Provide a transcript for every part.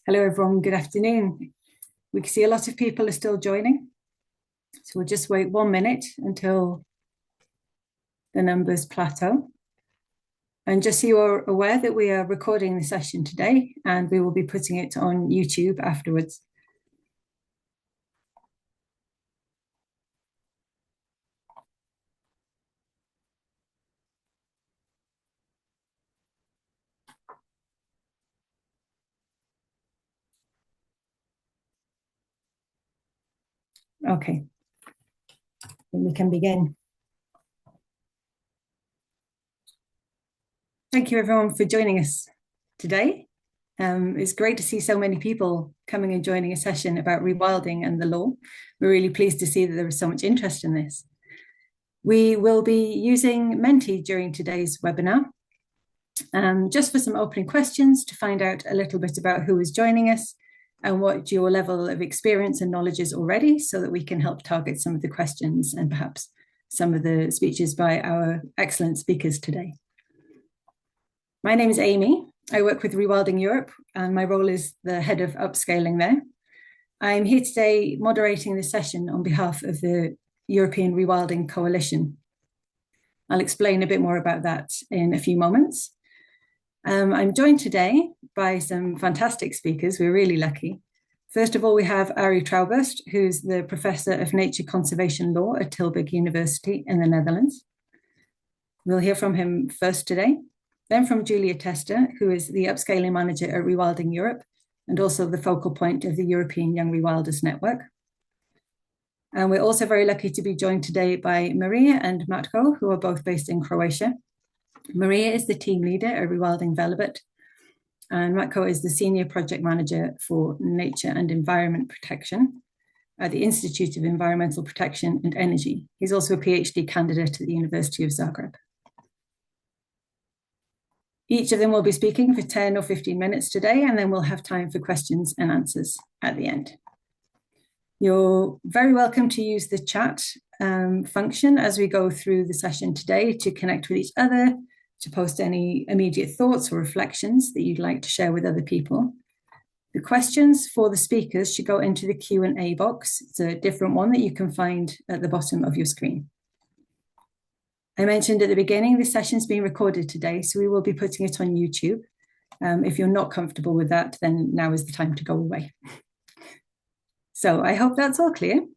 Hello, everyone. Good afternoon. We can see a lot of people are still joining. So we'll just wait 1 minute until the numbers plateau. And just so you're aware that we are recording the session today and we will be putting it on YouTube afterwards. Okay, we can begin. Thank you everyone for joining us today. It's great to see so many people coming and joining a session about rewilding and the law. We're really pleased to see that there is so much interest in this. We will be using Menti during today's webinar, just for some opening questions to find out a little bit about who is joining us and what your level of experience and knowledge is already, so that we can help target some of the questions and perhaps some of the speeches by our excellent speakers today. My name is Amy. I work with Rewilding Europe and my role is the head of upscaling there. I'm here today moderating this session on behalf of the European Rewilding Coalition. I'll explain a bit more about that in a few moments. I'm joined today by some fantastic speakers. We're really lucky. First of all, we have Arie Trouwborst, who's the Professor of Nature Conservation Law at Tilburg University in the Netherlands. We'll hear from him first today. Then from Giulia Testa, who is the Upscaling Manager at Rewilding Europe and also the focal point of the European Young Rewilders Network. And we're also very lucky to be joined today by Marija and Matko, who are both based in Croatia. Marija is the team leader at Rewilding Velebit, and Matko is the Senior Project Manager for Nature and Environment Protection at the Institute of Environmental Protection and Energy. He's also a PhD candidate at the University of Zagreb. Each of them will be speaking for 10 or 15 minutes today, and then we'll have time for questions and answers at the end. You're very welcome to use the chat function as we go through the session today to connect with each other, to post any immediate thoughts or reflections that you'd like to share with other people. The questions for the speakers should go into the Q&A box. It's a different one that you can find at the bottom of your screen. I mentioned at the beginning, this session's being recorded today, so we will be putting it on YouTube. If you're not comfortable with that, then now is the time to go away. So I hope that's all clear.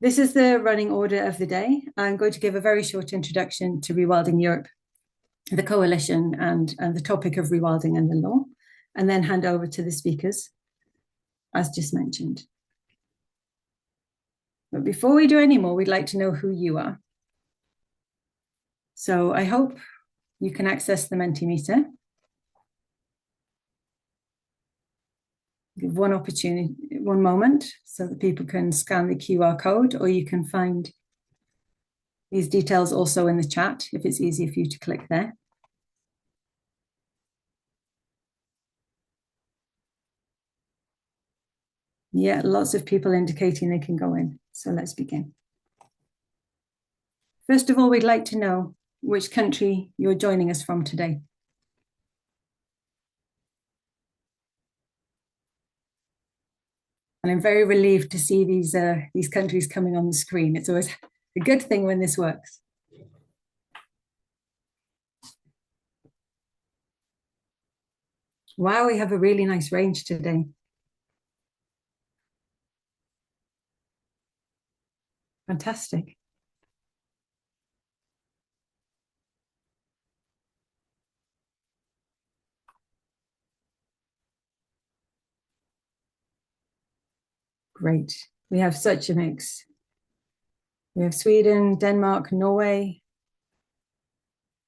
This is the running order of the day. I'm going to give a very short introduction to Rewilding Europe, the coalition, and the topic of rewilding and the law, and then hand over to the speakers, as just mentioned. But before we do any more, we'd like to know who you are. So I hope you can access the Mentimeter. Give one moment so that people can scan the QR code, or you can find these details also in the chat if it's easier for you to click there. Yeah, lots of people indicating they can go in. So let's begin. First of all, we'd like to know which country you're joining us from today. And I'm very relieved to see these countries coming on the screen. It's always a good thing when this works. Wow, we have a really nice range today. Fantastic. Great. We have such a mix. We have Sweden, Denmark, Norway,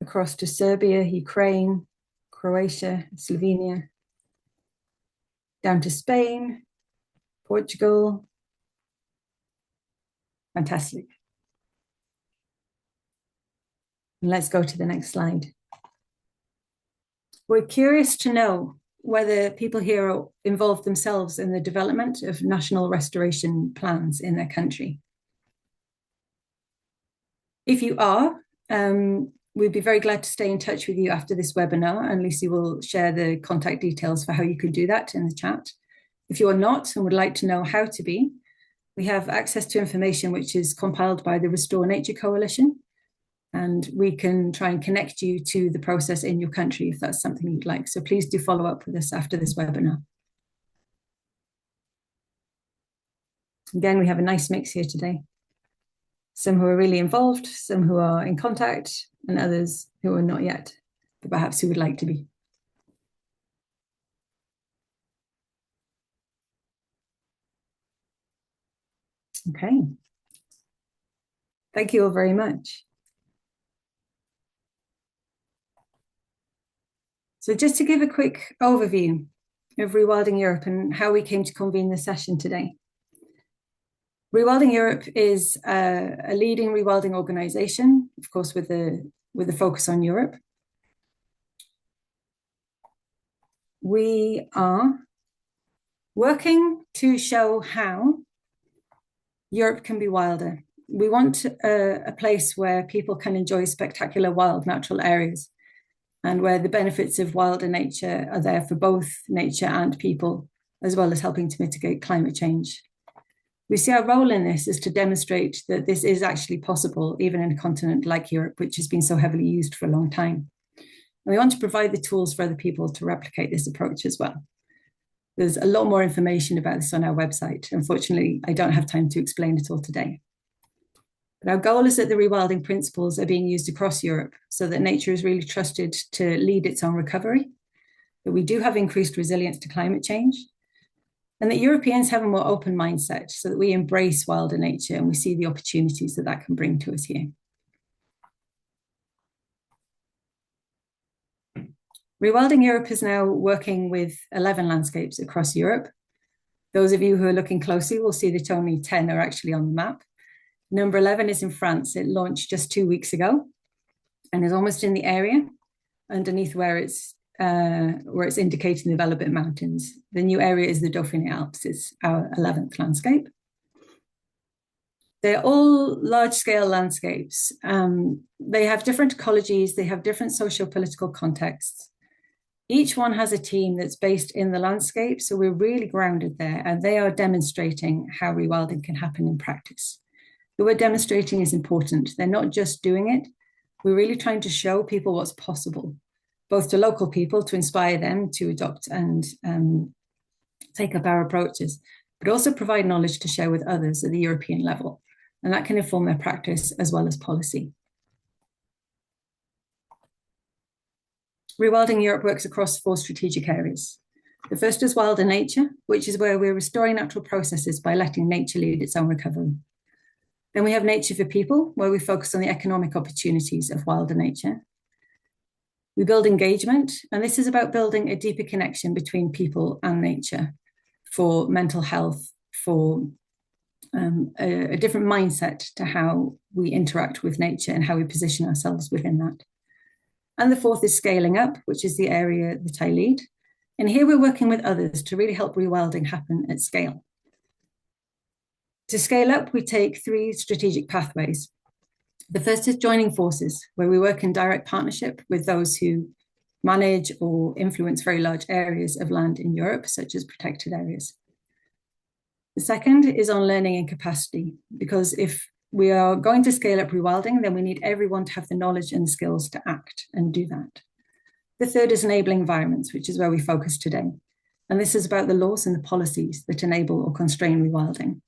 across to Serbia, Ukraine, Croatia, Slovenia, down to Spain, Portugal. Fantastic. And let's go to the next slide. We're curious to know whether people here are involved themselves in the development of national restoration plans in their country. If you are, We'd be very glad to stay in touch with you after this webinar, and Lucy will share the contact details for how you could do that in the chat. If you are not and would like to know how to be, we have access to information which is compiled by the Restore Nature Coalition, and we can try and connect you to the process in your country if that's something you'd like. So please do follow up with us after this webinar. Again, we have a nice mix here today. Some who are really involved, some who are in contact, and others who are not yet, but perhaps who would like to be. Okay. Thank you all very much. So just to give a quick overview of Rewilding Europe and how we came to convene this session today. Rewilding Europe is a leading rewilding organization, of course, with a focus on Europe. We are working to show how Europe can be wilder. We want a place where people can enjoy spectacular wild natural areas, and where the benefits of wilder nature are there for both nature and people, as well as helping to mitigate climate change. We see our role in this is to demonstrate that this is actually possible, even in a continent like Europe, which has been so heavily used for a long time. And we want to provide the tools for other people to replicate this approach as well. There's a lot more information about this on our website. Unfortunately, I don't have time to explain it all today. But our goal is that the rewilding principles are being used across Europe so that nature is really trusted to lead its own recovery, that we do have increased resilience to climate change, and that Europeans have a more open mindset so that we embrace wilder nature and we see the opportunities that that can bring to us here. Rewilding Europe is now working with 11 landscapes across Europe. Those of you who are looking closely will see that only 10 are actually on the map. Number 11 is in France. It launched just 2 weeks ago and is almost in the area underneath where it's indicating the Velebit Mountains. The new area is the Dauphiné Alps. It's our 11th landscape. They're all large-scale landscapes. They have different ecologies. They have different socio-political contexts. Each one has a team that's based in the landscape, so we're really grounded there, and they are demonstrating how rewilding can happen in practice. The word demonstrating is important. They're not just doing it. We're really trying to show people what's possible, both to local people to inspire them to adopt and take up our approaches, but also provide knowledge to share with others at the European level. And that can inform their practice as well as policy. Rewilding Europe works across 4 strategic areas. The first is wilder nature, which is where we're restoring natural processes by letting nature lead its own recovery. Then we have nature for people, where we focus on the economic opportunities of wilder nature. We build engagement, and this is about building a deeper connection between people and nature for mental health, for a different mindset to how we interact with nature and how we position ourselves within that. And the fourth is scaling up, which is the area that I lead. And here we're working with others to really help rewilding happen at scale. To scale up, we take 3 strategic pathways. The first is joining forces, where we work in direct partnership with those who manage or influence very large areas of land in Europe, such as protected areas. The second is on learning and capacity, because if we are going to scale up rewilding, then we need everyone to have the knowledge and the skills to act and do that. The third is enabling environments, which is where we focus today. And this is about the laws and the policies that enable or constrain rewilding.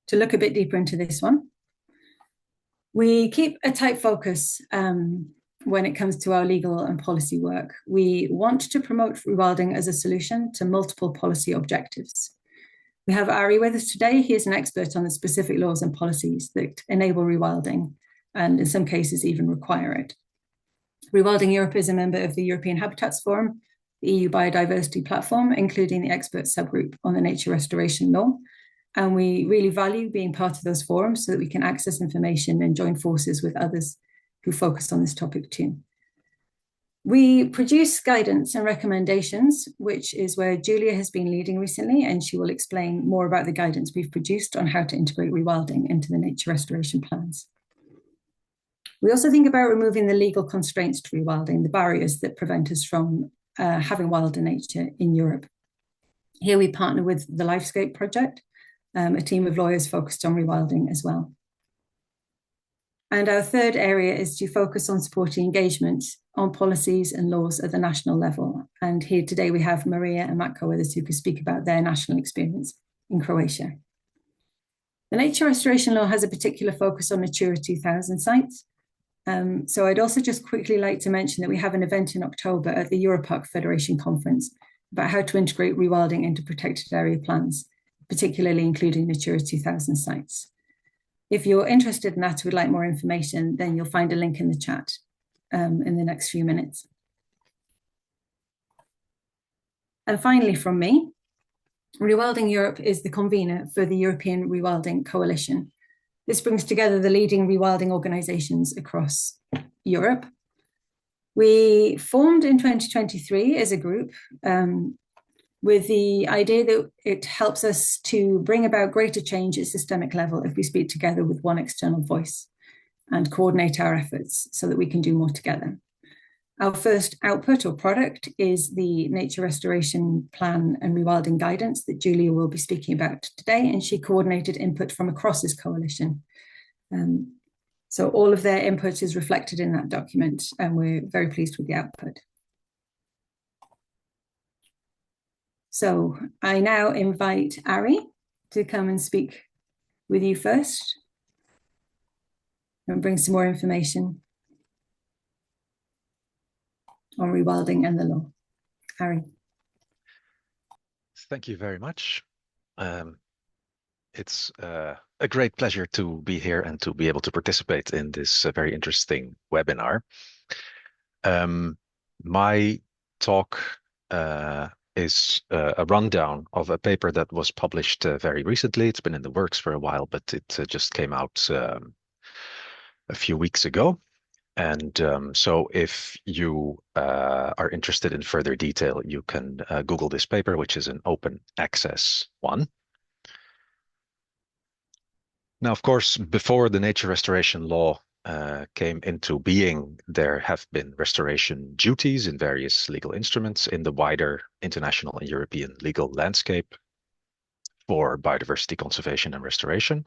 To look a bit deeper into this one, we keep a tight focus when it comes to our legal and policy work. We want to promote rewilding as a solution to multiple policy objectives. We have Arie with us today. He is an expert on the specific laws and policies that enable rewilding, and in some cases even require it. Rewilding Europe is a member of the European Habitats Forum, the EU Biodiversity Platform, including the expert subgroup on the nature restoration law. And we really value being part of those forums so that we can access information and join forces with others who focus on this topic too. We produce guidance and recommendations, which is where Giulia has been leading recently, and she will explain more about the guidance we've produced on how to integrate rewilding into the nature restoration plans. We also think about removing the legal constraints to rewilding, the barriers that prevent us from having wilder nature in Europe. Here we partner with the Lifescape project, a team of lawyers focused on rewilding as well. And our third area is to focus on supporting engagement on policies and laws at the national level. And here today we have Marija and Matko with us who can speak about their national experience in Croatia. The nature restoration law has a particular focus on Natura 2000 sites. So I'd also just quickly like to mention that we have an event in October at the Europark Federation Conference about how to integrate rewilding into protected area plans, particularly including Natura 2000 sites. If you're interested in that or would like more information, then you'll find a link in the chat in the next few minutes. And finally from me, Rewilding Europe is the convener for the European Rewilding Coalition. This brings together the leading rewilding organisations across Europe. We formed in 2023 as a group with the idea that it helps us to bring about greater change at systemic level if we speak together with one external voice and coordinate our efforts so that we can do more together. Our first output or product is the Nature Restoration Plan and Rewilding Guidance that Giulia will be speaking about today, and she coordinated input from across this coalition. So all of their input is reflected in that document, and we're very pleased with the output. So I now invite Arie to come and speak with you first and bring some more information on rewilding and the law. Arie. Thank you very much. It's a great pleasure to be here and to be able to participate in this very interesting webinar. My talk is a rundown of a paper that was published very recently. It's been in the works for a while, but it just came out a few weeks ago. And so if you are interested in further detail, you can Google this paper, which is an open access one. Now, of course, before the nature restoration law came into being, there have been restoration duties in various legal instruments in the wider international and European legal landscape for biodiversity conservation and restoration,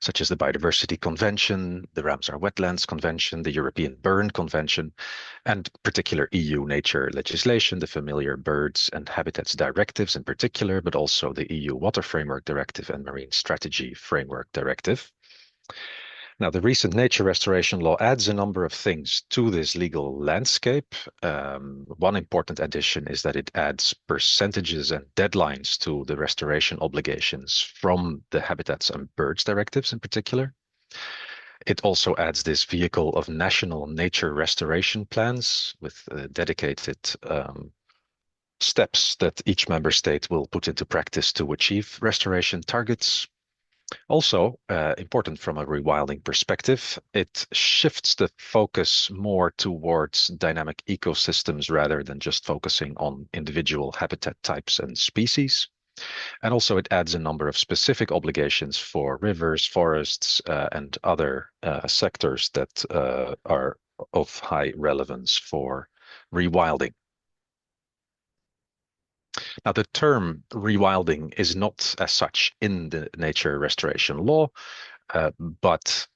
such as the Biodiversity Convention, the Ramsar Wetlands Convention, the European Burn Convention, and particular EU nature legislation, the Familiar Birds and Habitats Directives in particular, but also the EU Water Framework Directive and Marine Strategy Framework Directive. Now, the recent nature restoration law adds a number of things to this legal landscape. One important addition is that it adds percentages and deadlines to the restoration obligations from the Habitats and Birds directives in particular. It also adds this vehicle of national nature restoration plans with dedicated steps that each member state will put into practice to achieve restoration targets. Also, important from a rewilding perspective, it shifts the focus more towards dynamic ecosystems rather than just focusing on individual habitat types and species. And also it adds a number of specific obligations for rivers, forests, and other sectors that are of high relevance for rewilding. Now, the term rewilding is not as such in the nature restoration law, but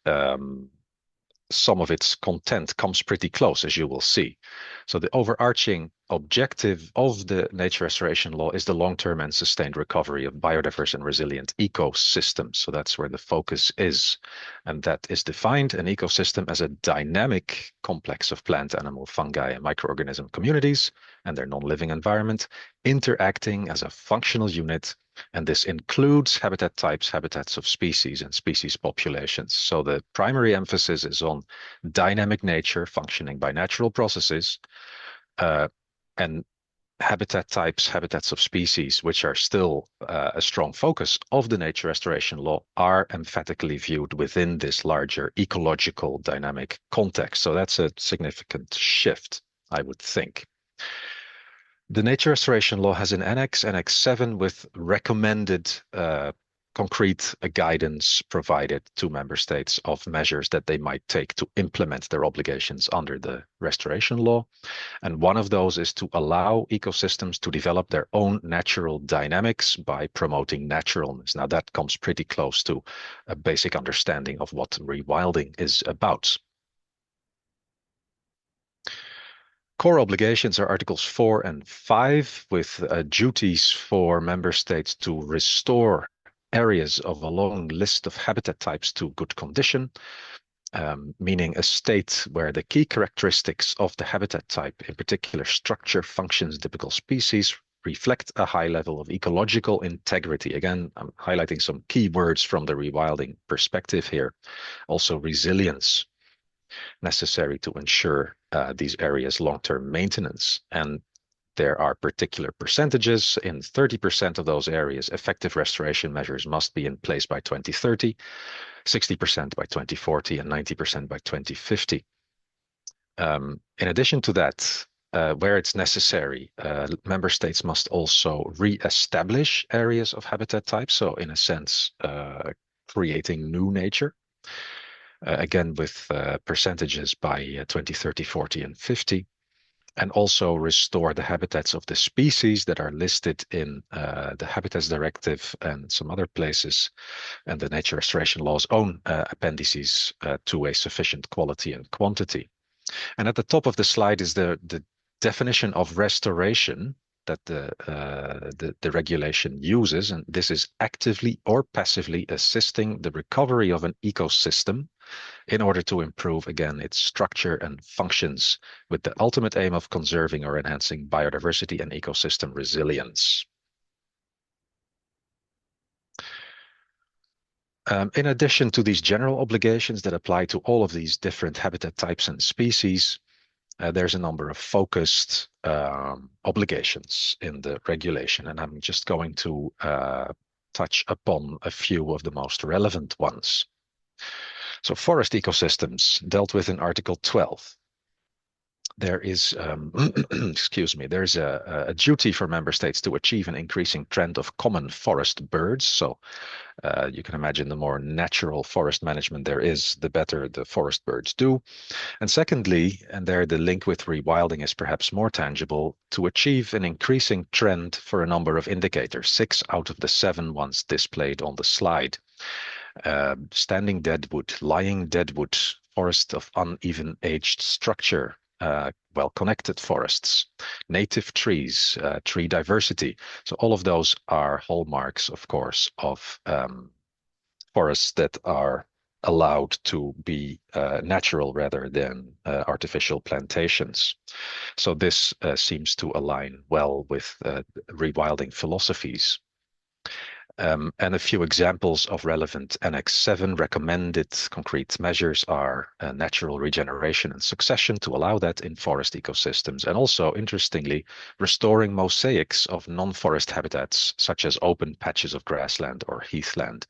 some of its content comes pretty close, as you will see. So the overarching objective of the nature restoration law is the long-term and sustained recovery of biodiverse and resilient ecosystems. So that's where the focus is. And that is defined an ecosystem as a dynamic complex of plant, animal, fungi, and microorganism communities and their non-living environment interacting as a functional unit. And this includes habitat types, habitats of species, and species populations. So the primary emphasis is on dynamic nature functioning by natural processes, and habitat types, habitats of species, which are still a strong focus of the nature restoration law, are emphatically viewed within this larger ecological dynamic context. So that's a significant shift, I would think. The nature restoration law has an annex, Annex 7, with recommended concrete guidance provided to member states of measures that they might take to implement their obligations under the restoration law. And one of those is to allow ecosystems to develop their own natural dynamics by promoting naturalness. Now, that comes pretty close to a basic understanding of what rewilding is about. Core obligations are Articles 4 and 5, with duties for member states to restore areas of a long list of habitat types to good condition, meaning a state where the key characteristics of the habitat type, in particular structure, functions, typical species, reflect a high level of ecological integrity. Again, I'm highlighting some key words from the rewilding perspective here. Also resilience, necessary to ensure these areas' long-term maintenance. And there are particular percentages. In 30% of those areas, effective restoration measures must be in place by 2030, 60% by 2040, and 90% by 2050. In addition to that, where it's necessary, member states must also re-establish areas of habitat type. So in a sense, creating new nature. Again, with percentages by 2030, 40, and 50. And also restore the habitats of the species that are listed in the Habitats Directive and some other places, and the Nature Restoration Law's own appendices to a sufficient quality and quantity. And at the top of the slide is the definition of restoration that the regulation uses, and this is actively or passively assisting the recovery of an ecosystem in order to improve, again, its structure and functions, with the ultimate aim of conserving or enhancing biodiversity and ecosystem resilience. In addition to these general obligations that apply to all of these different habitat types and species, there's a number of focused obligations in the regulation, and I'm just going to touch upon a few of the most relevant ones. So forest ecosystems dealt with in Article 12. There is, excuse me, there's a duty for member states to achieve an increasing trend of common forest birds. So you can imagine the more natural forest management there is, the better the forest birds do. And secondly, and there the link with rewilding is perhaps more tangible, to achieve an increasing trend for a number of indicators, 6 out of the 7 ones displayed on the slide. Standing deadwood, lying deadwood, forest of uneven aged structure, well-connected forests, native trees, tree diversity. So all of those are hallmarks, of course, of forests that are allowed to be natural rather than artificial plantations. So this seems to align well with rewilding philosophies. And a few examples of relevant Annex 7 recommended concrete measures are natural regeneration and succession to allow that in forest ecosystems. And also, interestingly, restoring mosaics of non-forest habitats, such as open patches of grassland or heathland.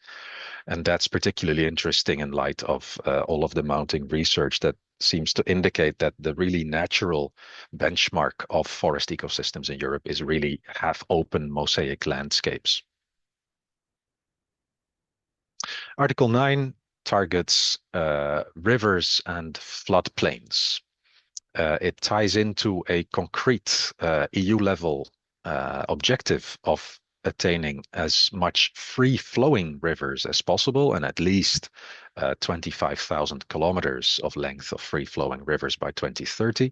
And that's particularly interesting in light of all of the mounting research that seems to indicate that the really natural benchmark of forest ecosystems in Europe is really half-open mosaic landscapes. Article 9 targets rivers and floodplains. It ties into a concrete EU-level objective of attaining as much free-flowing rivers as possible, and at least 25,000 kilometers of length of free-flowing rivers by 2030.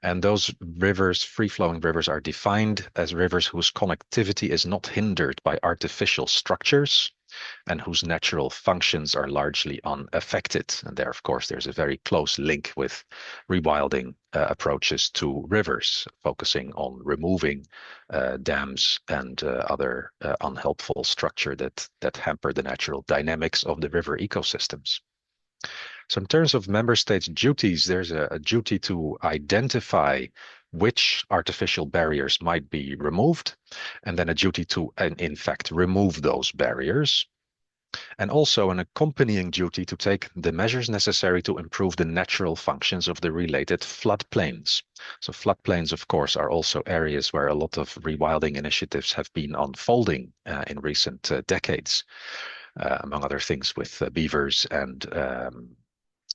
And those rivers, free-flowing rivers, are defined as rivers whose connectivity is not hindered by artificial structures and whose natural functions are largely unaffected. And there, of course, there's a very close link with rewilding approaches to rivers, focusing on removing dams and other unhelpful structure that hamper the natural dynamics of the river ecosystems. So in terms of member states' duties, there's a duty to identify which artificial barriers might be removed, and then a duty to, in fact, remove those barriers. and also an accompanying duty to take the measures necessary to improve the natural functions of the related floodplains. So floodplains, of course, are also areas where a lot of rewilding initiatives have been unfolding in recent decades, among other things with beavers and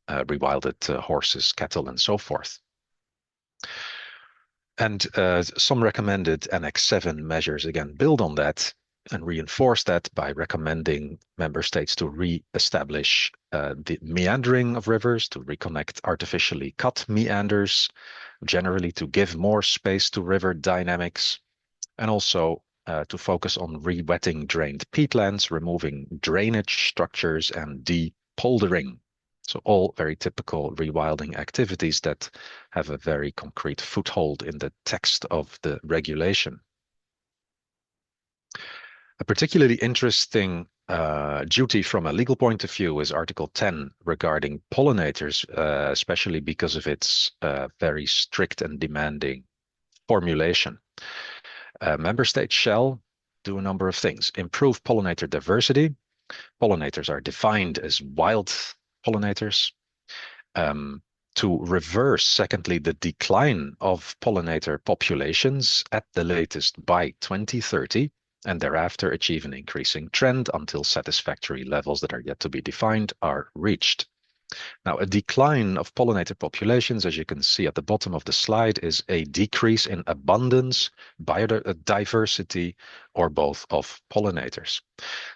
rewilded horses, cattle, and so forth. And some recommended Annex 7 measures, again, build on that and reinforce that by recommending member states to re-establish the meandering of rivers, to reconnect artificially cut meanders, generally to give more space to river dynamics, and also to focus on re-wetting drained peatlands, removing drainage structures, and depoldering. So all very typical rewilding activities that have a very concrete foothold in the text of the regulation. A particularly interesting duty from a legal point of view is Article 10 regarding pollinators, especially because of its very strict and demanding formulation. Member states shall do a number of things. Improve pollinator diversity. Pollinators are defined as wild pollinators. To reverse, secondly, the decline of pollinator populations at the latest by 2030, and thereafter achieve an increasing trend until satisfactory levels that are yet to be defined are reached. Now, a decline of pollinator populations, as you can see at the bottom of the slide, is a decrease in abundance, biodiversity, or both of pollinators.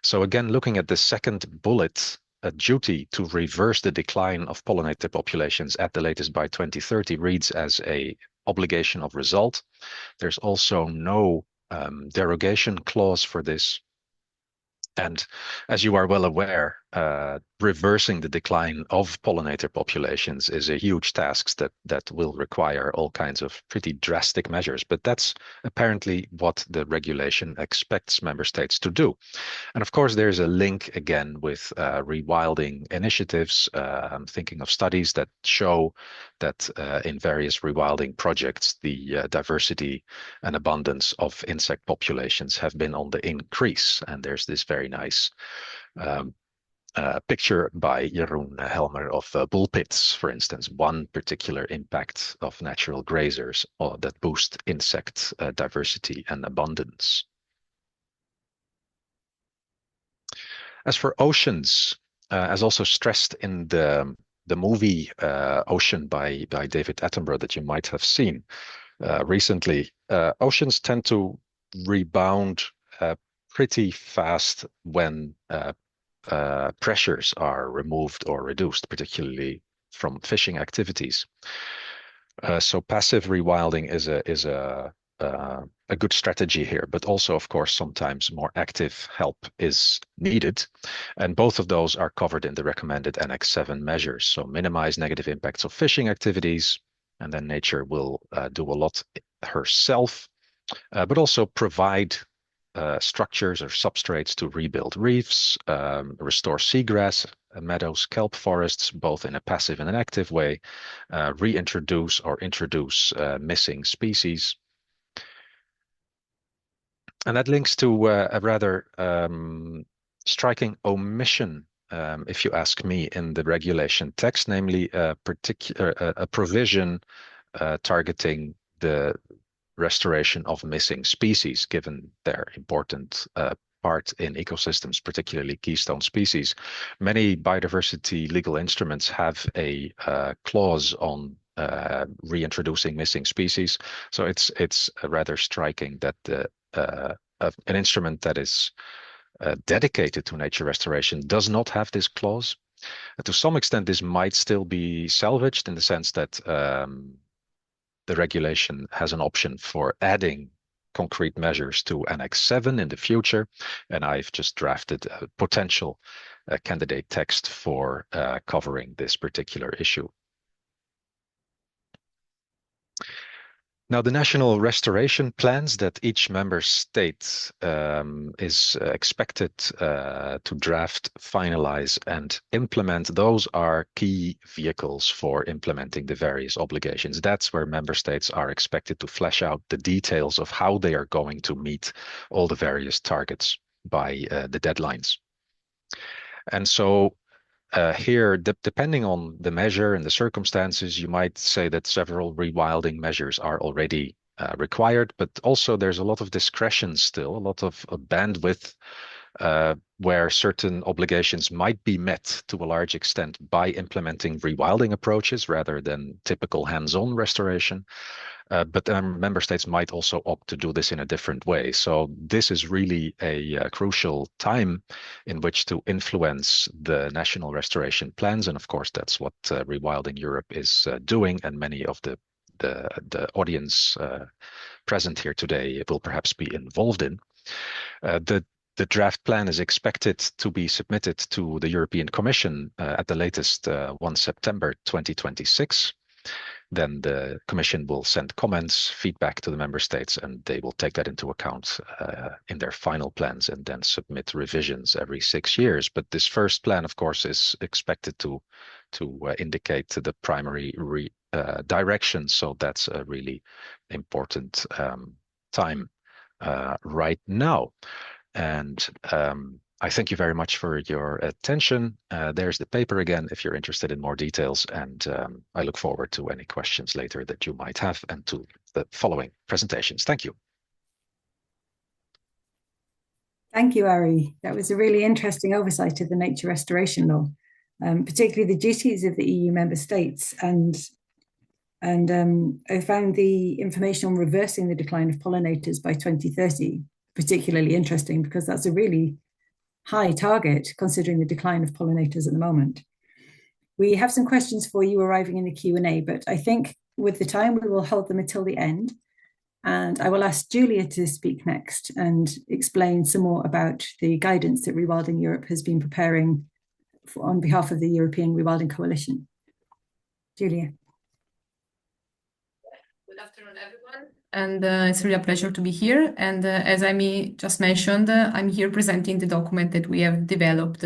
So again, looking at the second bullet, a duty to reverse the decline of pollinator populations at the latest by 2030 reads as an obligation of result. There's also no derogation clause for this. And as you are well aware, reversing the decline of pollinator populations is a huge task that will require all kinds of pretty drastic measures. But that's apparently what the regulation expects member states to do. And of course, there's a link again with rewilding initiatives. I'm thinking of studies that show that in various rewilding projects, the diversity and abundance of insect populations have been on the increase. And there's this very nice picture by Jeroen Helmer of bull pits, for instance, one particular impact of natural grazers that boost insect diversity and abundance. As for oceans, as also stressed in the movie Ocean by David Attenborough that you might have seen recently, oceans tend to rebound pretty fast when pressures are removed or reduced, particularly from fishing activities. So passive rewilding is a good strategy here, but also, of course, sometimes more active help is needed. And both of those are covered in the recommended Annex 7 measures. So minimize negative impacts of fishing activities, and then nature will do a lot herself, but also provide structures or substrates to rebuild reefs, restore seagrass, meadows, kelp forests, both in a passive and an active way, reintroduce or introduce missing species. And that links to a rather striking omission, if you ask me, in the regulation text, namely a provision targeting the restoration of missing species, given their important part in ecosystems, particularly keystone species. Many biodiversity legal instruments have a clause on reintroducing missing species. So it's rather striking that an instrument that is dedicated to nature restoration does not have this clause. To some extent, this might still be salvaged in the sense that the regulation has an option for adding concrete measures to Annex 7 in the future, and I've just drafted a potential candidate text for covering this particular issue. Now, the national restoration plans that each member state is expected to draft, finalize, and implement, those are key vehicles for implementing the various obligations. That's where member states are expected to flesh out the details of how they are going to meet all the various targets by the deadlines. And so here, depending on the measure and the circumstances, you might say that several rewilding measures are already required, but also there's a lot of discretion still, a lot of bandwidth where certain obligations might be met to a large extent by implementing rewilding approaches rather than typical hands-on restoration. But member states might also opt to do this in a different way. So this is really a crucial time in which to influence the national restoration plans. And of course, that's what Rewilding Europe is doing. And many of the audience present here today will perhaps be involved in. The draft plan is expected to be submitted to the European Commission at the latest 1 September 2026. Then the Commission will send comments, feedback to the member states, and they will take that into account in their final plans and then submit revisions every 6 years. But this first plan, of course, is expected to indicate the primary direction. So that's a really important time right now. And I thank you very much for your attention. There's the paper again, if you're interested in more details. And I look forward to any questions later that you might have and to the following presentations. Thank you. Thank you, Arie. That was a really interesting oversight of the nature restoration law, particularly the duties of the EU member states. And I found the information on reversing the decline of pollinators by 2030 particularly interesting, because that's a really high target considering the decline of pollinators at the moment. We have some questions for you arriving in the Q&A, but I think with the time we will hold them until the end. And I will ask Giulia to speak next and explain some more about the guidance that Rewilding Europe has been preparing on behalf of the European Rewilding Coalition. Giulia. Good afternoon, everyone. And it's really a pleasure to be here. And as Amy just mentioned, I'm here presenting the document that we have developed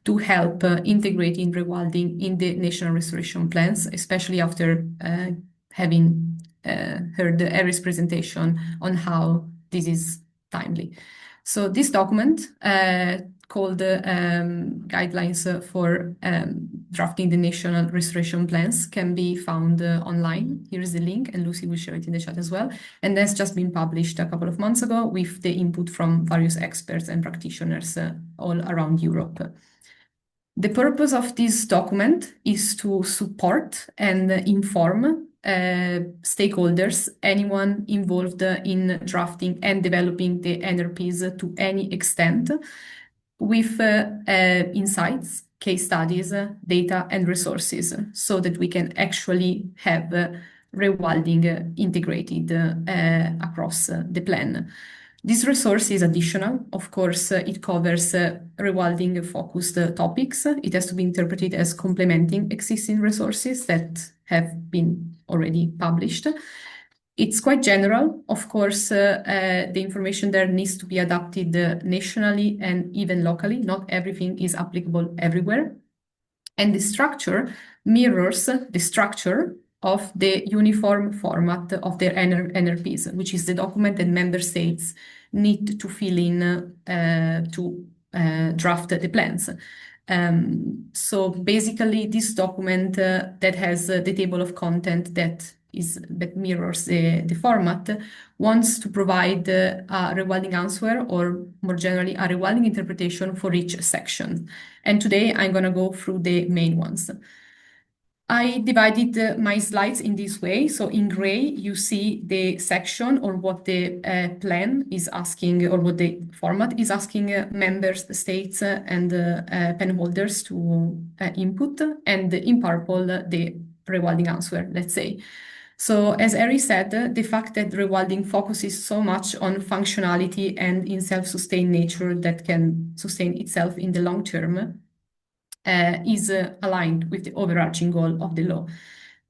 to help integrating rewilding in the national restoration plans, especially after having heard Arie's presentation on how this is timely. So this document called Guidelines for Drafting the National Restoration Plans can be found online. Here is the link, and Lucy will share it in the chat as well. And that's just been published a couple of months ago with the input from various experts and practitioners all around Europe. The purpose of this document is to support and inform stakeholders, anyone involved in drafting and developing the NRPs to any extent, with insights, case studies, data, and resources, so that we can actually have rewilding integrated across the plan. This resource is additional. Of course, it covers rewilding-focused topics. It has to be interpreted as complementing existing resources that have been already published. It's quite general. Of course, the information there needs to be adapted nationally and even locally. Not everything is applicable everywhere. And the structure mirrors the structure of the uniform format of their NRPs, which is the document that member states need to fill in to draft the plans. So basically, this document that has the table of content that mirrors the format wants to provide a rewilding answer, or more generally, a rewilding interpretation for each section. And today I'm going to go through the main ones. I divided my slides in this way. So in gray, you see the section or what the plan is asking, or what the format is asking members, states, and pen holders to input. And in purple, the rewilding answer, let's say. So as Arie said, the fact that rewilding focuses so much on functionality and in self-sustained nature that can sustain itself in the long term is aligned with the overarching goal of the law.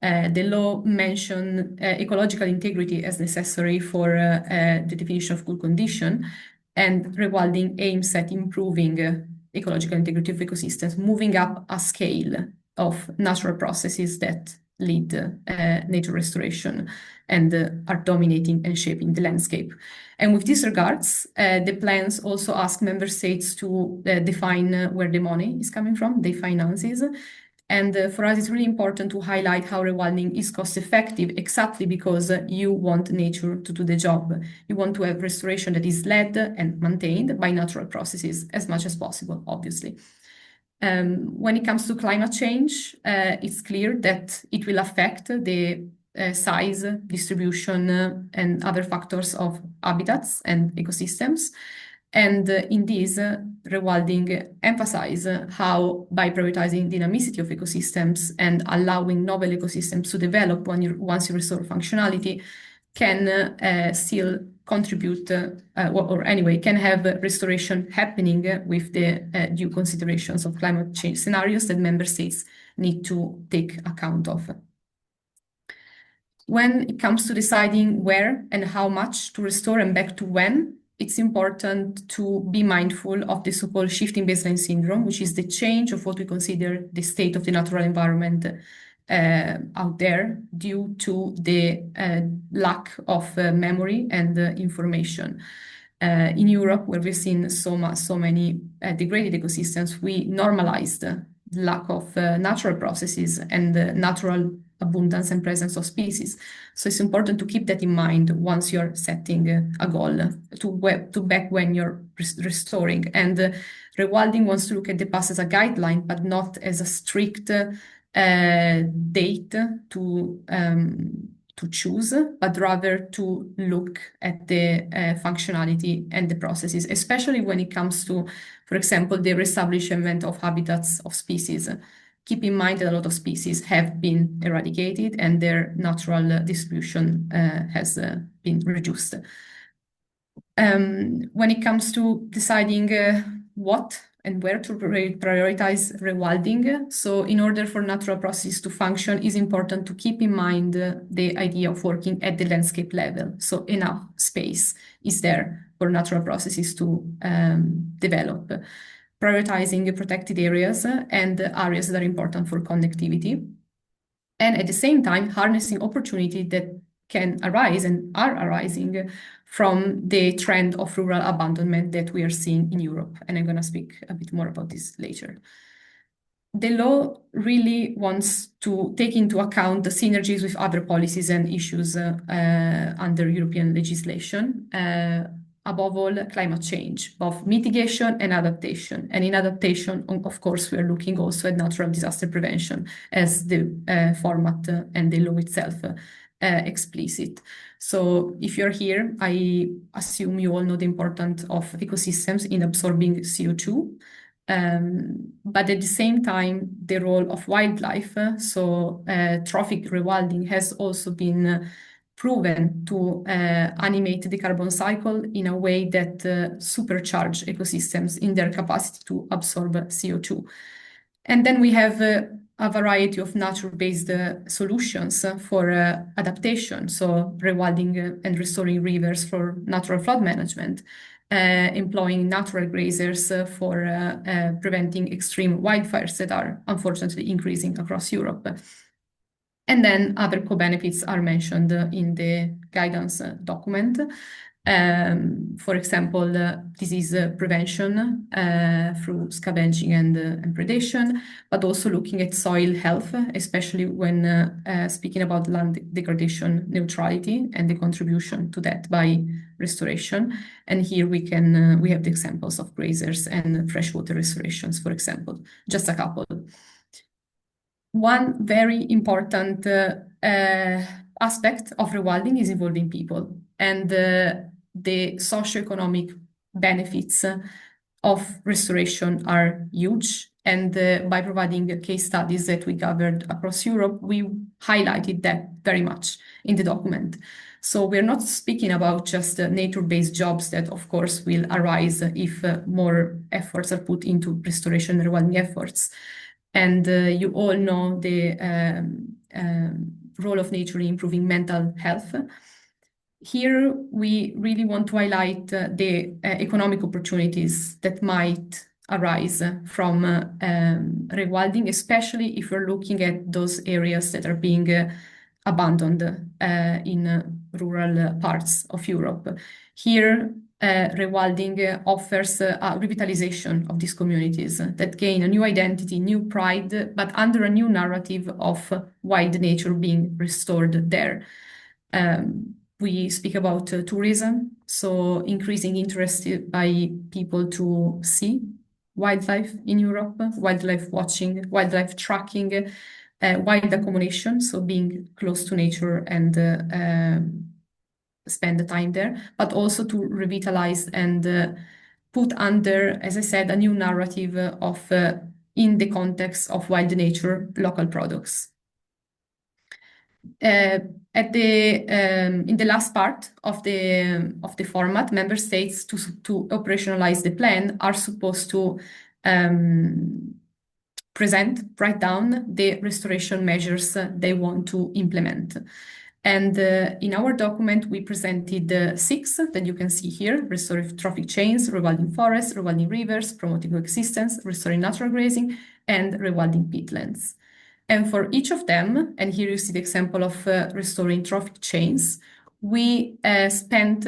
The law mentions ecological integrity as necessary for the definition of good condition, and rewilding aims at improving ecological integrity of ecosystems, moving up a scale of natural processes that lead nature restoration and are dominating and shaping the landscape. And with these regards, the plans also ask member states to define where the money is coming from, the finances. And for us, it's really important to highlight how rewilding is cost effective, exactly because you want nature to do the job. You want to have restoration that is led and maintained by natural processes as much as possible, obviously. When it comes to climate change, it's clear that it will affect the size, distribution, and other factors of habitats and ecosystems. And in this, Rewilding emphasize how by prioritizing dynamicity of ecosystems and allowing novel ecosystems to develop once you restore functionality, can still contribute, or anyway, can have restoration happening with the due considerations of climate change scenarios that member states need to take account of. When it comes to deciding where and how much to restore and back to when, it's important to be mindful of the so-called shifting baseline syndrome, which is the change of what we consider the state of the natural environment out there due to the lack of memory and information. In Europe, where we've seen so many degraded ecosystems, we normalized the lack of natural processes and the natural abundance and presence of species. So it's important to keep that in mind once you're setting a goal to back when you're restoring. And Rewilding wants to look at the past as a guideline, but not as a strict date to choose, but rather to look at the functionality and the processes, especially when it comes to, for example, the reestablishment of habitats of species. Keep in mind that a lot of species have been eradicated and their natural distribution has been reduced. When it comes to deciding what and where to prioritize rewilding, so in order for natural processes to function, it's important to keep in mind the idea of working at the landscape level. So enough space is there for natural processes to develop. Prioritizing protected areas and areas that are important for connectivity. And at the same time, harnessing opportunity that can arise and are arising from the trend of rural abandonment that we are seeing in Europe. And I'm going to speak a bit more about this later. The law really wants to take into account the synergies with other policies and issues under European legislation. Above all, climate change, both mitigation and adaptation. And in adaptation, of course, we are looking also at natural disaster prevention as the format and the law itself explicit. So if you're here, I assume you all know the importance of ecosystems in absorbing CO2. But at the same time, the role of wildlife, trophic rewilding has also been proven to animate the carbon cycle in a way that supercharge ecosystems in their capacity to absorb CO2. And then we have a variety of nature-based solutions for adaptation, so rewilding and restoring rivers for natural flood management, employing natural grazers for preventing extreme wildfires that are unfortunately increasing across Europe. And then other co-benefits are mentioned in the guidance document. For example, disease prevention through scavenging and predation, but also looking at soil health, especially when speaking about land degradation neutrality and the contribution to that by restoration. And here we have the examples of grazers and freshwater restorations, for example, just a couple. One very important aspect of rewilding is involving people, and the socioeconomic benefits of restoration are huge. And by providing case studies that we gathered across Europe, we highlighted that very much in the document. So we're not speaking about just nature-based jobs that, of course, will arise if more efforts are put into restoration and rewilding efforts. And you all know the role of nature in improving mental health. Here, we really want to highlight the economic opportunities that might arise from rewilding, especially if we're looking at those areas that are being abandoned in rural parts of Europe. Here, rewilding offers a revitalization of these communities that gain a new identity, new pride, but under a new narrative of wild nature being restored there. We speak about tourism, so increasing interest by people to see wildlife in Europe, wildlife watching, wildlife tracking, wild accommodation, so being close to nature and spend the time there, but also to revitalize and put under, as I said, a new narrative of, in the context of wild nature, local products. In the last part of the format, member states to operationalize the plan are supposed to write down the restoration measures they want to implement. And in our document, we presented 6 that you can see here: restoring trophic chains, rewilding forests, rewilding rivers, promoting coexistence, restoring natural grazing, and rewilding peatlands. And for each of them, and here you see the example of restoring trophic chains, we spent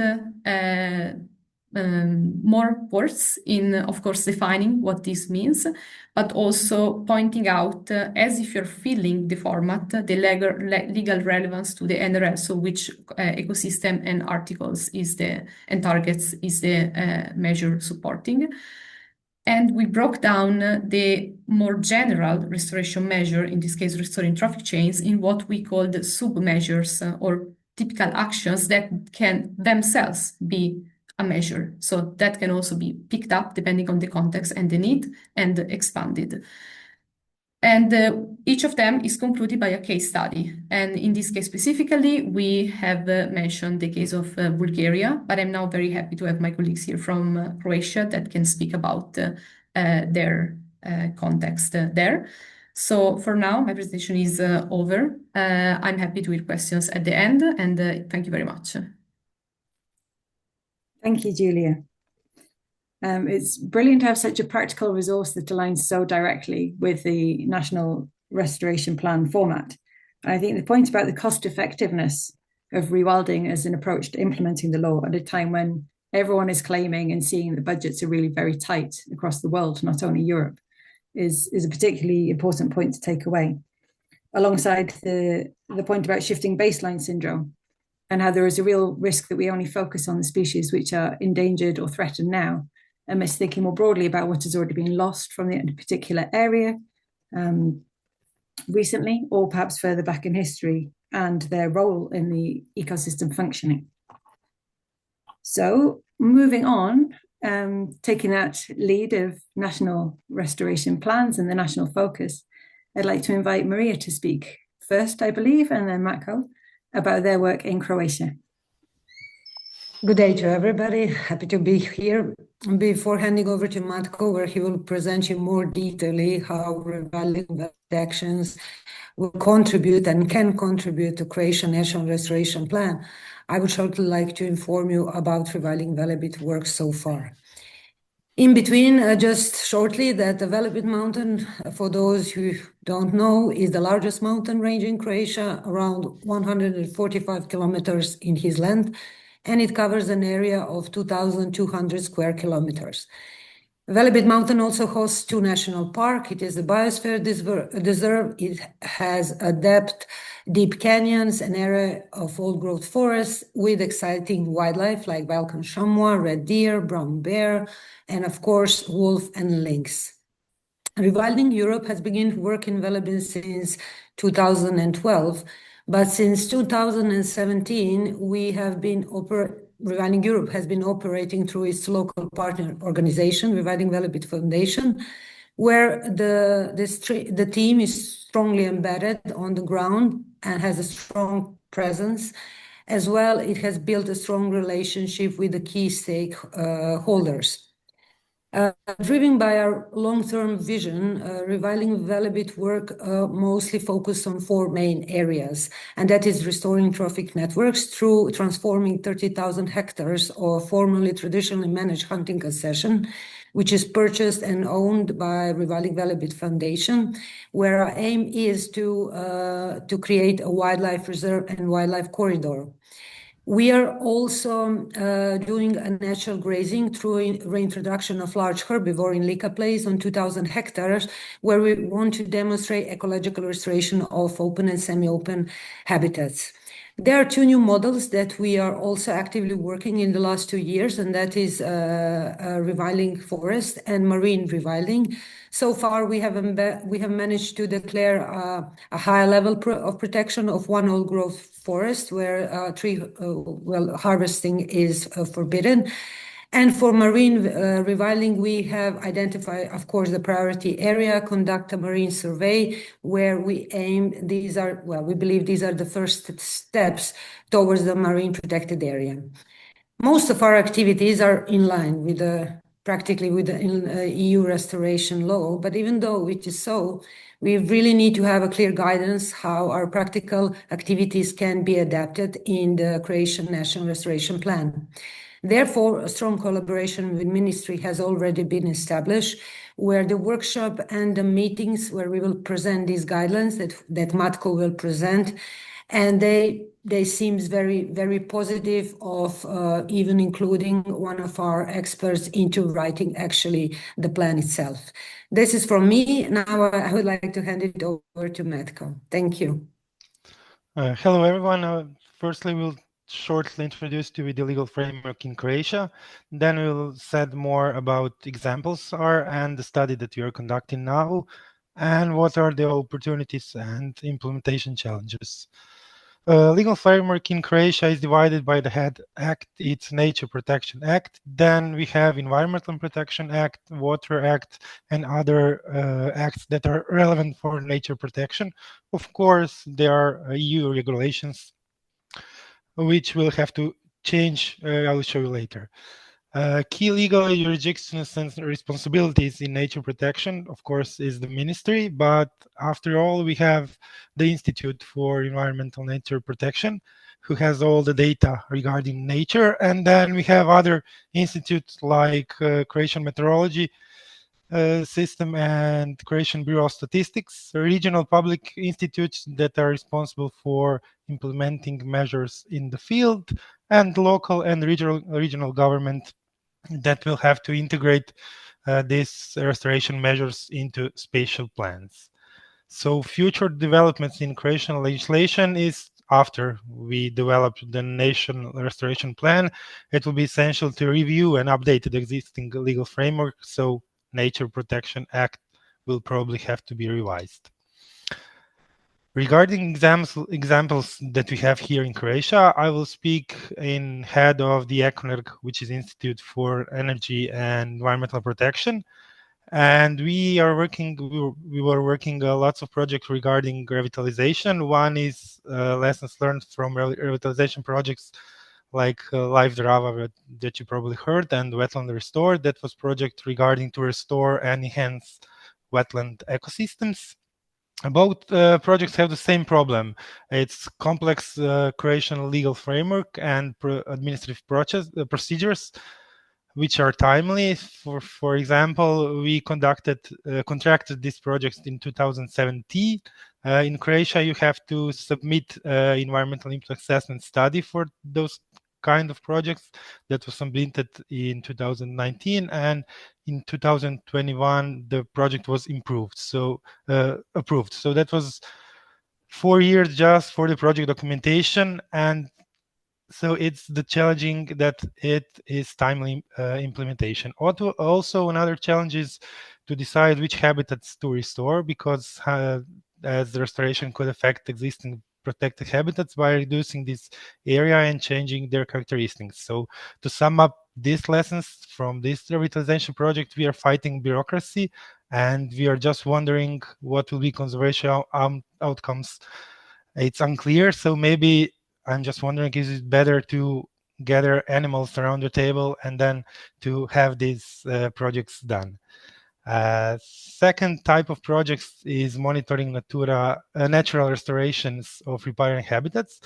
more words in, of course, defining what this means, but also pointing out, as if you're filling the format, the legal relevance to the NRL, so which ecosystem and articles and targets is the measure supporting. And we broke down the more general restoration measure, in this case, restoring trophic chains, in what we call the sub-measures or typical actions that can themselves be a measure. So that can also be picked up depending on the context and the need and expanded. And each of them is concluded by a case study. And in this case specifically, we have mentioned the case of Bulgaria, but I'm now very happy to have my colleagues here from Croatia that can speak about their context there. So for now, my presentation is over. I'm happy to hear questions at the end, and thank you very much. Thank you, Giulia. It's brilliant to have such a practical resource that aligns so directly with the National Restoration Plan format. And I think the point about the cost effectiveness of rewilding as an approach to implementing the law at a time when everyone is claiming and seeing that budgets are really very tight across the world, not only Europe, is a particularly important point to take away. Alongside the point about shifting baseline syndrome and how there is a real risk that we only focus on the species which are endangered or threatened now, amidst thinking more broadly about what has already been lost from the particular area recently, or perhaps further back in history, and their role in the ecosystem functioning. So moving on, taking that lead of national restoration plans and the national focus, I'd like to invite Marija to speak first, I believe, and then Matko, about their work in Croatia. Good day to everybody. Happy to be here. Before handing over to Matko, where he will present you more detailedly how rewilding actions will contribute and can contribute to Croatian National Restoration Plan, I would shortly like to inform you about Rewilding Velebit work so far. In between, just shortly, that the Velebit Mountain, for those who don't know, is the largest mountain range in Croatia, around 145 kilometers in his length, and it covers an area of 2,200 square kilometers. Velebit Mountain also hosts 2 national parks. It is a biosphere reserve. It has a deep canyons, an area of old-growth forests with exciting wildlife like Balkan chamois, red deer, brown bear, and of course, wolf and lynx. Rewilding Europe has begun work in Velebit since 2012, but since 2017, Rewilding Europe has been operating through its local partner organization, Rewilding Velebit Foundation, where the team is strongly embedded on the ground and has a strong presence. As well, it has built a strong relationship with the key stakeholders. Driven by our long-term vision, Rewilding Velebit work mostly focused on 4 main areas, and that is restoring trophic networks through transforming 30,000 hectares of formerly traditionally managed hunting concession, which is purchased and owned by Rewilding Velebit Foundation, where our aim is to create a wildlife reserve and wildlife corridor. We are also doing a natural grazing through reintroduction of large herbivore in Lika Place on 2,000 hectares, where we want to demonstrate ecological restoration of open and semi-open habitats. There are 2 new models that we are also actively working in the last 2 years, and that is rewilding forest and marine rewilding. So far, we have managed to declare a high level of protection of 1 old growth forest where tree harvesting is forbidden. And for marine rewilding, we have identified, of course, the priority area, conduct a marine survey where we aim, we believe these are the first steps towards the marine protected area. Most of our activities are in line with practically with the EU restoration law, but even though it is so, we really need to have a clear guidance how our practical activities can be adapted in the Croatian National Restoration Plan. Therefore, a strong collaboration with ministry has already been established, where the workshop and the meetings where we will present these guidelines that Matko will present, and they seem very, very positive of even including one of our experts into writing actually the plan itself. This is from me. Now I would like to hand it over to Matko. Thank you. Hello, everyone. Firstly, we'll shortly introduce you with the legal framework in Croatia. Then we'll said more about examples and the study that we are conducting now, and what are the opportunities and implementation challenges. Legal framework in Croatia is divided by the head act, it's Nature Protection Act. Then we have Environmental Protection Act, Water Act, and other acts that are relevant for nature protection. Of course, there are EU regulations which will have to change. I will show you later. Key legal jurisdictions and responsibilities in nature protection, of course, is the ministry, but after all, we have the Institute for Environmental Nature Protection, who has all the data regarding nature, and then we have other institutes like Croatian Meteorology System and Croatian Bureau of Statistics, regional public institutes that are responsible for implementing measures in the field, and local and regional government that will have to integrate these restoration measures into spatial plans. So future developments in Croatian legislation is after we develop the national restoration plan, it will be essential to review and update the existing legal framework. So Nature Protection Act will probably have to be revised. Regarding examples that we have here in Croatia, I will speak in head of the ECONERG, which is Institute for Energy and Environmental Protection. And we were working lots of projects regarding revitalization. One is lessons learned from revitalization projects like Live Drava that you probably heard, and Wetland Restore. That was project regarding to restore and enhance wetland ecosystems. Both projects have the same problem. It's complex Croatian legal framework and administrative procedures, which are timely. For example, we contracted these projects in 2017. In Croatia, you have to submit environmental impact assessment study for those kind of projects. That was submitted in 2019, and in 2021 the project was approved. So that was 4 years just for the project documentation, and so it's the challenging that it is timely implementation. Also another challenge is to decide which habitats to restore, because as the restoration could affect existing protected habitats by reducing this area and changing their characteristics. So to sum up these lessons from this revitalization project, we are fighting bureaucracy, and we are just wondering what will be conservation outcomes. It's unclear, so maybe I'm just wondering, is it better to gather animals around the table and then to have these projects done. Second type of projects is monitoring natural restorations of riparian habitats.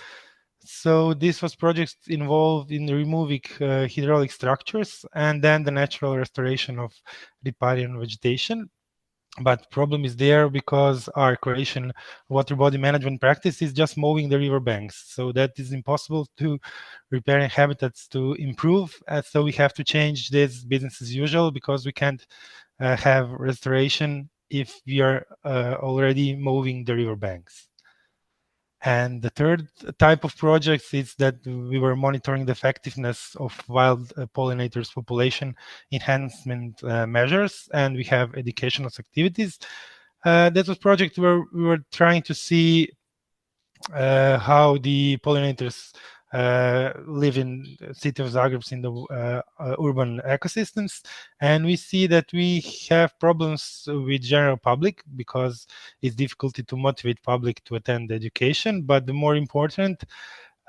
So this was projects involved in removing hydraulic structures and then the natural restoration of riparian vegetation. But problem is there because our Croatian water body management practice is just mowing the river banks. So that is impossible to riparian habitats to improve. So we have to change this business as usual because we can't have restoration if we are already mowing the river banks. And the third type of projects is that we were monitoring the effectiveness of wild pollinators population enhancement measures, and we have educational activities. That was a project where we were trying to see how the pollinators live in the city of Zagreb in the urban ecosystems, and we see that we have problems with general public because it's difficult to motivate public to attend education. But the more important,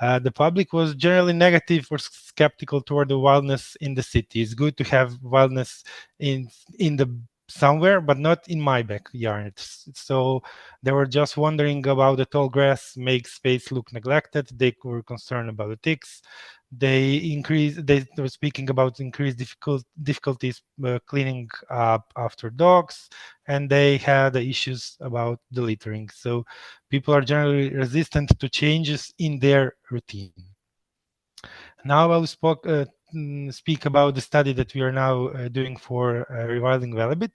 the public was generally negative or skeptical toward the wildness in the city. It's good to have wildness in the somewhere, but not in my backyard. So they were just wondering about the tall grass makes space look neglected. They were concerned about the ticks. They were speaking about increased difficulties cleaning up after dogs, and they had issues about the littering. So people are generally resistant to changes in their routine. Now I will speak about the study that we are now doing for Rewilding Velebit.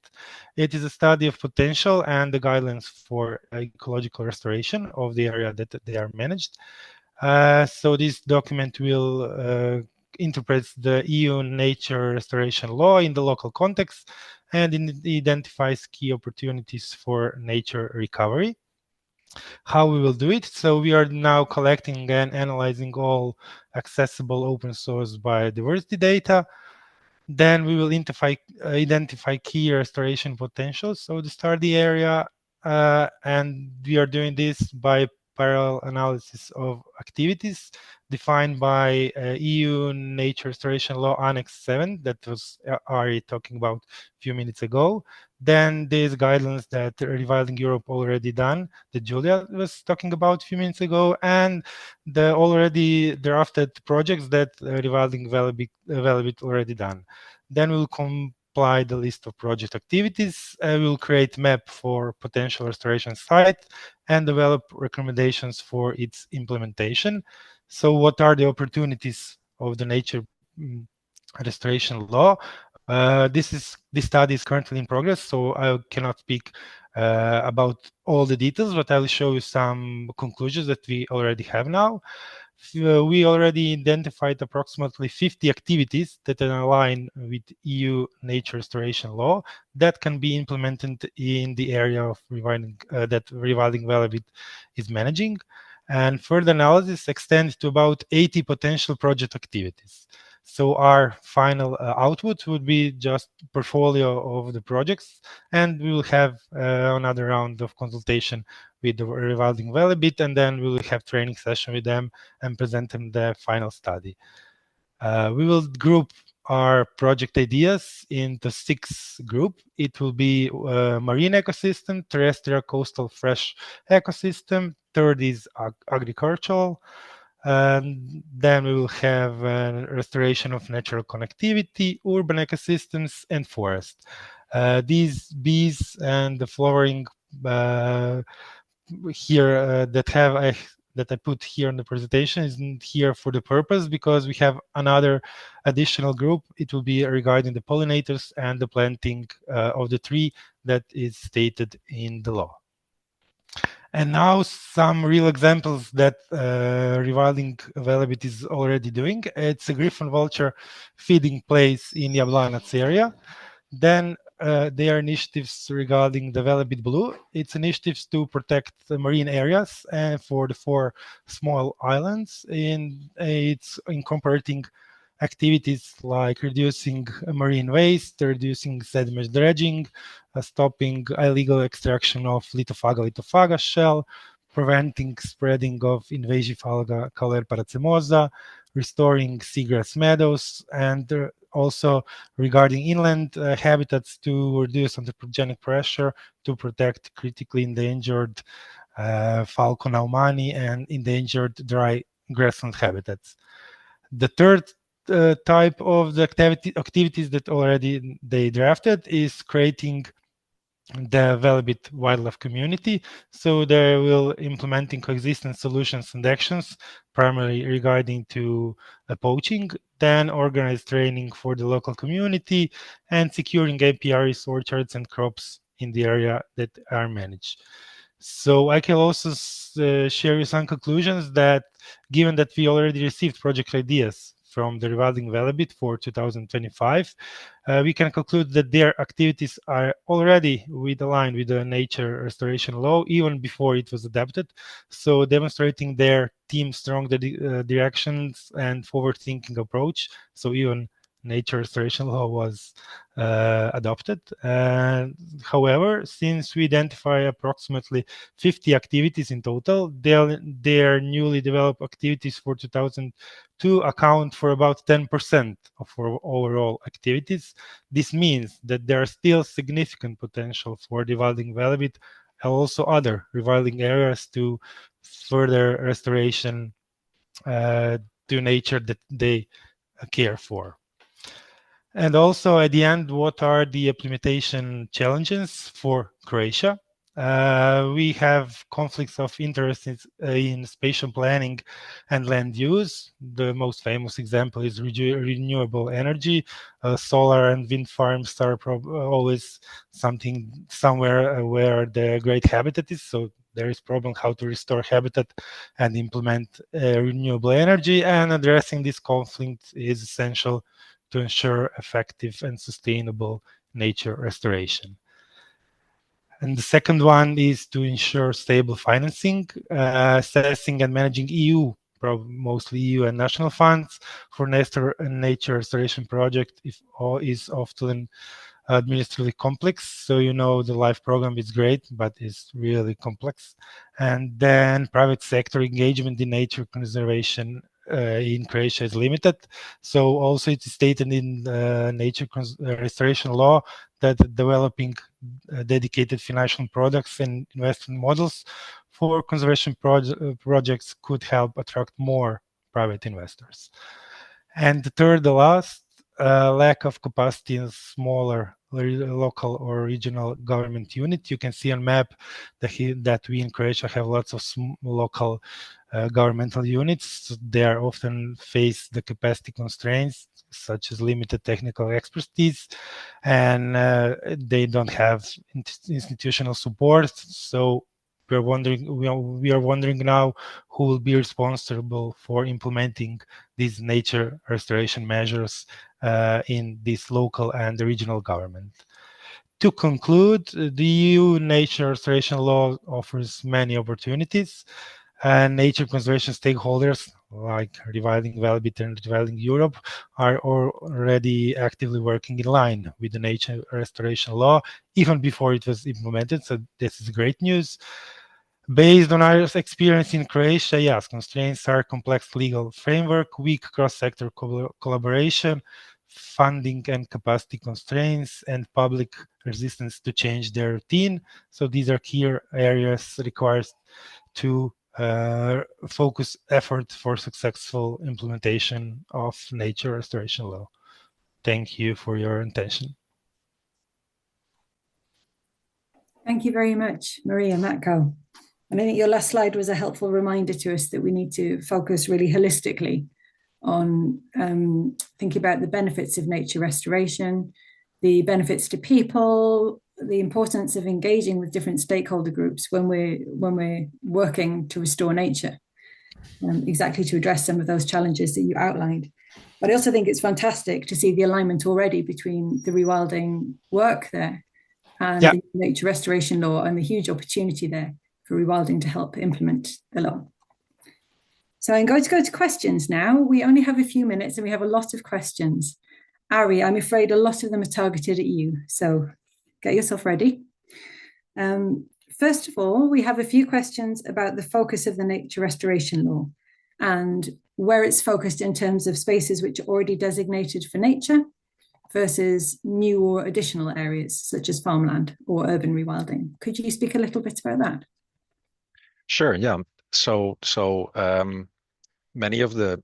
It is a study of potential and the guidelines for ecological restoration of the area that they are managed. So this document will interpret the EU nature restoration law in the local context, and it identifies key opportunities for nature recovery. How we will do it. So we are now collecting and analyzing all accessible open source biodiversity data. Then we will identify key restoration potentials. So to start the area, and we are doing this by parallel analysis of activities defined by EU Nature Restoration Law Annex 7 that was Arie talking about a few minutes ago. Then these guidelines that Rewilding Europe already done, that Giulia was talking about a few minutes ago, and the already drafted projects that Rewilding Velebit already done. Then we'll compile the list of project activities. We'll create map for potential restoration site and develop recommendations for its implementation. So what are the opportunities of the nature restoration law? This study is currently in progress, so I cannot speak about all the details, but I will show you some conclusions that we already have now. We already identified approximately 50 activities that align with EU nature restoration law that can be implemented in the area of that Rewilding Velebit is managing. And further analysis extends to about 80 potential project activities. So our final output would be just portfolio of the projects, and we will have another round of consultation with the Rewilding Velebit, and then we will have training session with them and present them the final study. We will group our project ideas into 6 groups. It will be marine ecosystem, terrestrial, coastal, fresh ecosystem. Third is agricultural. And then we will have restoration of natural connectivity, urban ecosystems, and forest. These bees and the flowering here that I put here in the presentation isn't here for the purpose because we have another additional group. It will be regarding the pollinators and the planting of the tree that is stated in the law. And now some real examples that Rewilding Velebit is already doing. It's a griffon vulture feeding place in Jablanac area. Then there are initiatives regarding the Velebit Blue. It's initiatives to protect the marine areas and for the 4 small islands. It's incorporating activities like reducing marine waste, reducing sediment dredging, stopping illegal extraction of Lithophaga shell, preventing spreading of invasive alga Cauler paracemosa, restoring seagrass meadows, and also regarding inland habitats to reduce anthropogenic pressure to protect critically endangered falcon naumani and endangered dry grassland habitats. The third type of the activities that already they drafted is creating the Velebit wildlife community. So they will implementing coexistence solutions and actions, primarily regarding to poaching, then organize training for the local community and securing apiaries, orchards and crops in the area that are managed. So I can also share you some conclusions that, given that we already received project ideas from the Rewilding Velebit for 2025, we can conclude that their activities are already aligned with the nature restoration law even before it was adopted. So demonstrating their team's strong directions and forward-thinking approach. So even nature restoration law was adopted. However, since we identify approximately 50 activities in total, their newly developed activities for 2002 account for about 10% of our overall activities. This means that there are still significant potential for Rewilding Velebit and also other rewilding areas to further restoration to nature that they care for. And also at the end, what are the implementation challenges for Croatia? We have conflicts of interest in spatial planning and land use. The most famous example is renewable energy. Solar and wind farms are always somewhere where the great habitat is. So there is problem how to restore habitat and implement renewable energy. And addressing this conflict is essential to ensure effective and sustainable nature restoration. And the second one is to ensure stable financing, assessing and managing EU, mostly EU and national funds for nature restoration project is often administratively complex. So, you know, the LIFE program is great, but it's really complex. And then private sector engagement in nature conservation in Croatia is limited. So also it is stated in nature restoration law that developing dedicated financial products and investment models for conservation projects could help attract more private investors. And the third, the last, lack of capacity in smaller local or regional government unit. You can see on map that we in Croatia have lots of local governmental units. They are often face the capacity constraints such as limited technical expertise, and they don't have institutional support. So we are wondering now who will be responsible for implementing these nature restoration measures in this local and the regional government. To conclude, the EU nature restoration law offers many opportunities, and nature conservation stakeholders like Rewilding Velebit and Rewilding Europe are already actively working in line with the nature restoration law even before it was implemented. So this is great news. Based on our experience in Croatia, yes, constraints are complex legal framework, weak cross-sector collaboration, funding and capacity constraints, and public resistance to change their routine. So these are key areas required to focus effort for successful implementation of nature restoration law. Thank you for your attention. Thank you very much, Marija, Matko. And I think your last slide was a helpful reminder to us that we need to focus really holistically on thinking about the benefits of nature restoration, the benefits to people, the importance of engaging with different stakeholder groups when we're working to restore nature, exactly to address some of those challenges that you outlined. But I also think it's fantastic to see the alignment already between the rewilding work there and the nature restoration law, and the huge opportunity there for rewilding to help implement the law. So I'm going to go to questions now. We only have a few minutes and we have a lot of questions. Arie, I'm afraid a lot of them are targeted at you, so get yourself ready. First of all, we have a few questions about the focus of the nature restoration law and where it's focused in terms of spaces which are already designated for nature versus new or additional areas such as farmland or urban rewilding. Could you speak a little bit about that? Sure, yeah. So many of the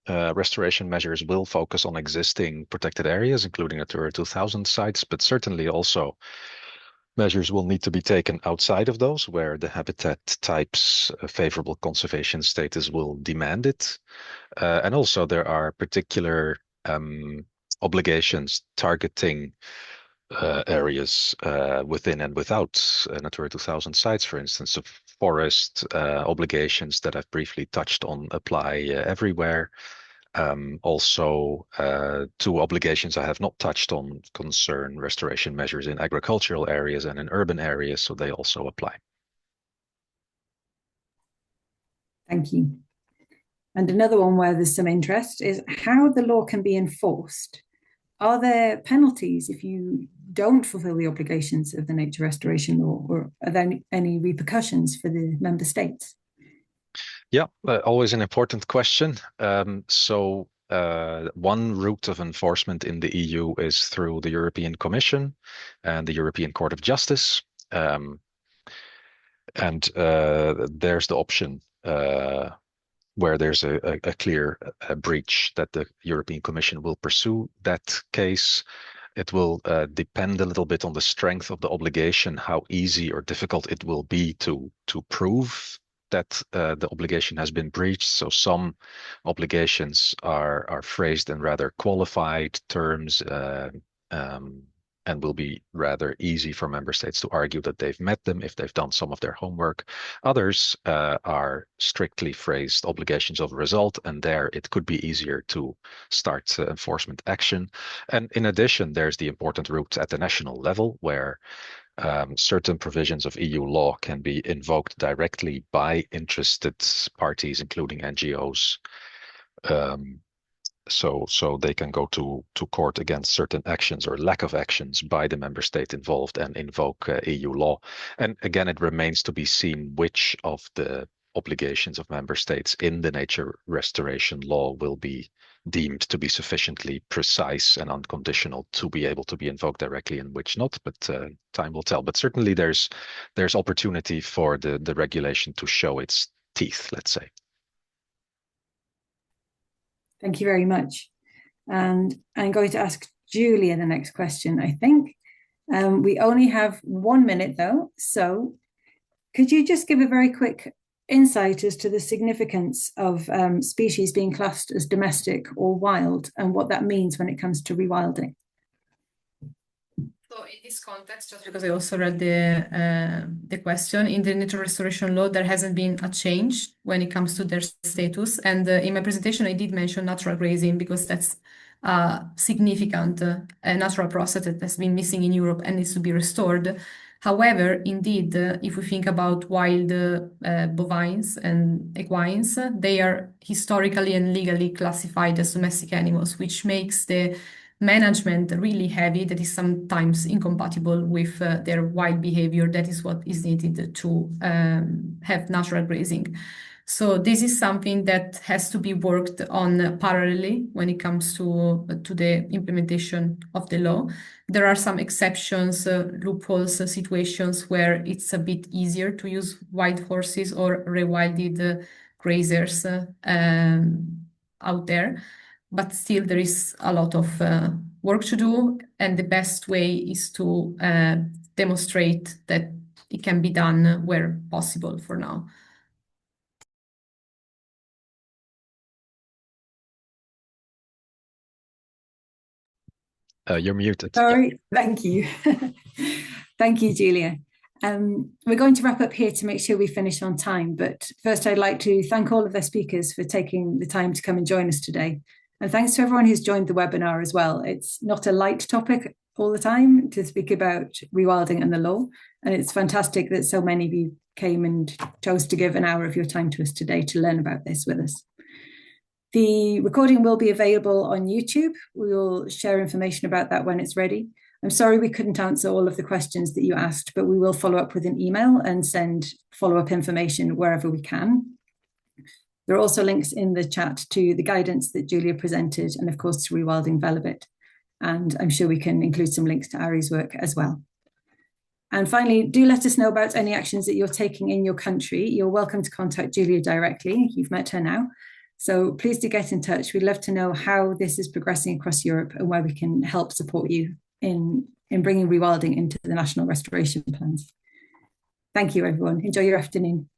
restoration measures will focus on existing protected areas, including Natura 2000 sites, but certainly also measures will need to be taken outside of those where the habitat type's favorable conservation status will demand it. And also there are particular obligations targeting areas within and without Natura 2000 sites, for instance, of forest obligations that I've briefly touched on apply everywhere. Also, two obligations I have not touched on concern restoration measures in agricultural areas and in urban areas, so they also apply. Thank you. And another one where there's some interest is how the law can be enforced. Are there penalties if you don't fulfill the obligations of the nature restoration law, or are there any repercussions for the member states? Yeah, always an important question. So one route of enforcement in the EU is through the European Commission and the European Court of Justice. And there's the option where there's a clear breach that the European Commission will pursue that case. It will depend a little bit on the strength of the obligation, how easy or difficult it will be to prove that the obligation has been breached. So some obligations are phrased in rather qualified terms and will be rather easy for member states to argue that they've met them if they've done some of their homework. Others are strictly phrased obligations of result, and there it could be easier to start enforcement action. And in addition, there's the important route at the national level where certain provisions of EU law can be invoked directly by interested parties, including NGOs. So they can go to court against certain actions or lack of actions by the member state involved and invoke EU law. And again, it remains to be seen which of the obligations of member states in the nature restoration law will be deemed to be sufficiently precise and unconditional to be able to be invoked directly and which not, but time will tell. But certainly there's opportunity for the regulation to show its teeth, let's say. Thank you very much. And I'm going to ask Giulia the next question, I think. We only have 1 minute though, so could you just give a very quick insight as to the significance of species being classed as domestic or wild and what that means when it comes to rewilding? So in this context, just because I also read the question, in the nature restoration law, there hasn't been a change when it comes to their status. And in my presentation, I did mention natural grazing because that's a significant natural process that has been missing in Europe and needs to be restored. However, indeed, if we think about wild bovines and equines, they are historically and legally classified as domestic animals, which makes the management really heavy. That is sometimes incompatible with their wild behavior. That is what is needed to have natural grazing. So this is something that has to be worked on parallelly when it comes to the implementation of the law. There are some exceptions, loopholes, situations where it's a bit easier to use wild horses or rewilded grazers out there. But still, there is a lot of work to do, and the best way is to demonstrate that it can be done where possible for now. You're muted. Sorry, thank you. Thank you, Giulia. We're going to wrap up here to make sure we finish on time, but first I'd like to thank all of the speakers for taking the time to come and join us today. And thanks to everyone who's joined the webinar as well. It's not a light topic all the time to speak about rewilding and the law, and it's fantastic that so many of you came and chose to give an hour of your time to us today to learn about this with us. The recording will be available on YouTube. We will share information about that when it's ready. I'm sorry we couldn't answer all of the questions that you asked, but we will follow up with an email and send follow-up information wherever we can. There are also links in the chat to the guidance that Giulia presented, and of course to Rewilding Velebit. And I'm sure we can include some links to Arie's work as well. And finally, do let us know about any actions that you're taking in your country. You're welcome to contact Giulia directly. You've met her now. So please do get in touch. We'd love to know how this is progressing across Europe and where we can help support you in bringing rewilding into the national restoration plans. Thank you, everyone. Enjoy your afternoon.